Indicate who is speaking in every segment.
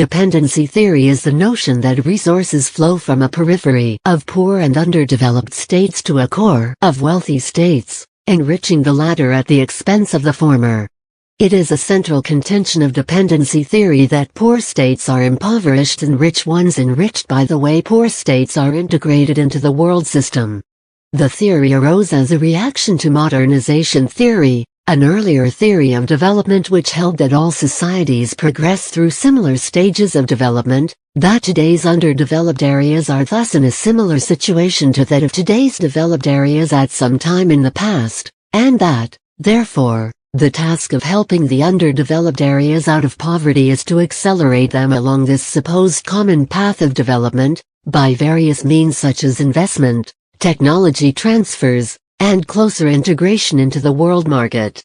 Speaker 1: Dependency theory is the notion that resources flow from a periphery of poor and underdeveloped states to a core of wealthy states, enriching the latter at the expense of the former. It is a central contention of dependency theory that poor states are impoverished and rich ones enriched by the way poor states are integrated into the world system. The theory arose as a reaction to modernization theory, an earlier theory of development which held that all societies progress through similar stages of development, that today's underdeveloped areas are thus in a similar situation to that of today's developed areas at some time in the past, and that, therefore, the task of helping the underdeveloped areas out of poverty is to accelerate them along this supposed common path of development, by various means such as investment, technology transfers, and closer integration into the world market.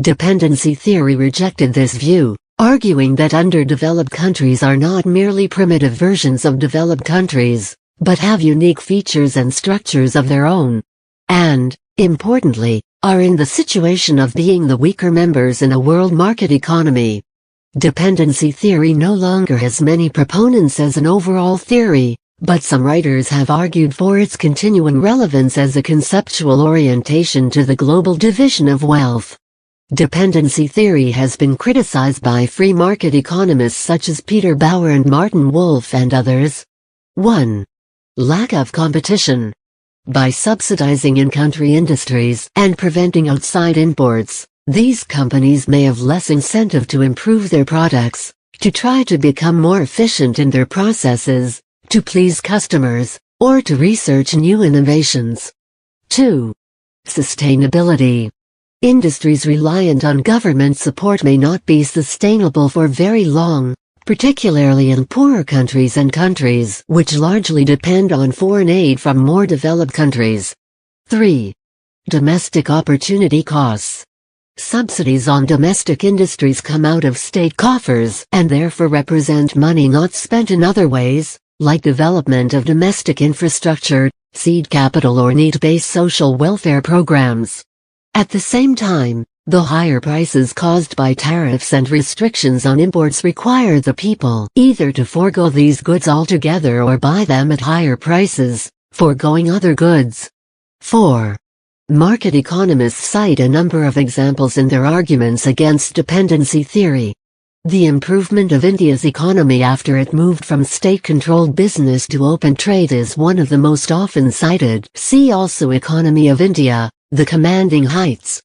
Speaker 1: Dependency theory rejected this view, arguing that underdeveloped countries are not merely primitive versions of developed countries, but have unique features and structures of their own. And, importantly, are in the situation of being the weaker members in a world market economy. Dependency theory no longer has many proponents as an overall theory, but some writers have argued for its continuing relevance as a conceptual orientation to the global division of wealth. Dependency theory has been criticized by free market economists such as Peter Bauer and Martin Wolf and others. 1. Lack of competition. By subsidizing in-country industries and preventing outside imports, these companies may have less incentive to improve their products, to try to become more efficient in their processes, to please customers, or to research new innovations. 2. Sustainability. Industries reliant on government support may not be sustainable for very long, particularly in poorer countries and countries which largely depend on foreign aid from more developed countries. 3. Domestic opportunity costs. Subsidies on domestic industries come out of state coffers and therefore represent money not spent in other ways, like development of domestic infrastructure, seed capital or need-based social welfare programs. At the same time, the higher prices caused by tariffs and restrictions on imports require the people either to forego these goods altogether or buy them at higher prices, foregoing other goods. 4. Market economists cite a number of examples in their arguments against dependency theory. The improvement of India's economy after it moved from state-controlled business to open trade is one of the most often cited. See also Economy of India, the commanding heights.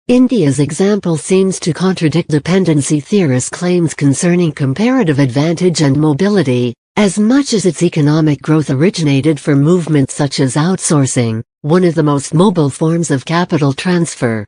Speaker 1: India's example seems to contradict dependency theorists' claims concerning comparative advantage and mobility, as much as its economic growth originated from movements such as outsourcing, one of the most mobile forms of capital transfer.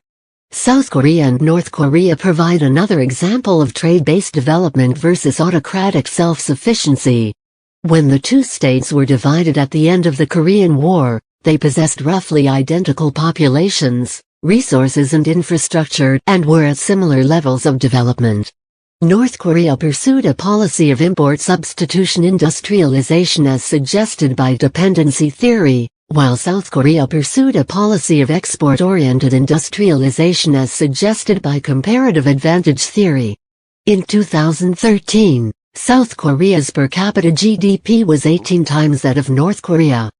Speaker 1: South Korea and North Korea provide another example of trade-based development versus autocratic self-sufficiency. When the two states were divided at the end of the Korean War, they possessed roughly identical populations, resources and infrastructure, and were at similar levels of development. North Korea pursued a policy of import substitution industrialization as suggested by dependency theory, while South Korea pursued a policy of export-oriented industrialization as suggested by comparative advantage theory. In 2013, South Korea's per capita GDP was 18 times that of North Korea.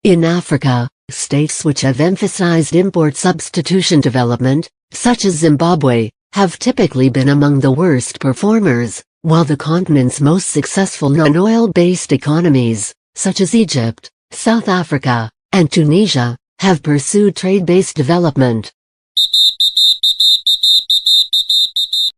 Speaker 1: In Africa, states which have emphasized import substitution development, such as Zimbabwe, have typically been among the worst performers, while the continent's most successful non-oil-based economies, such as Egypt, South Africa, and Tunisia, have pursued trade-based development.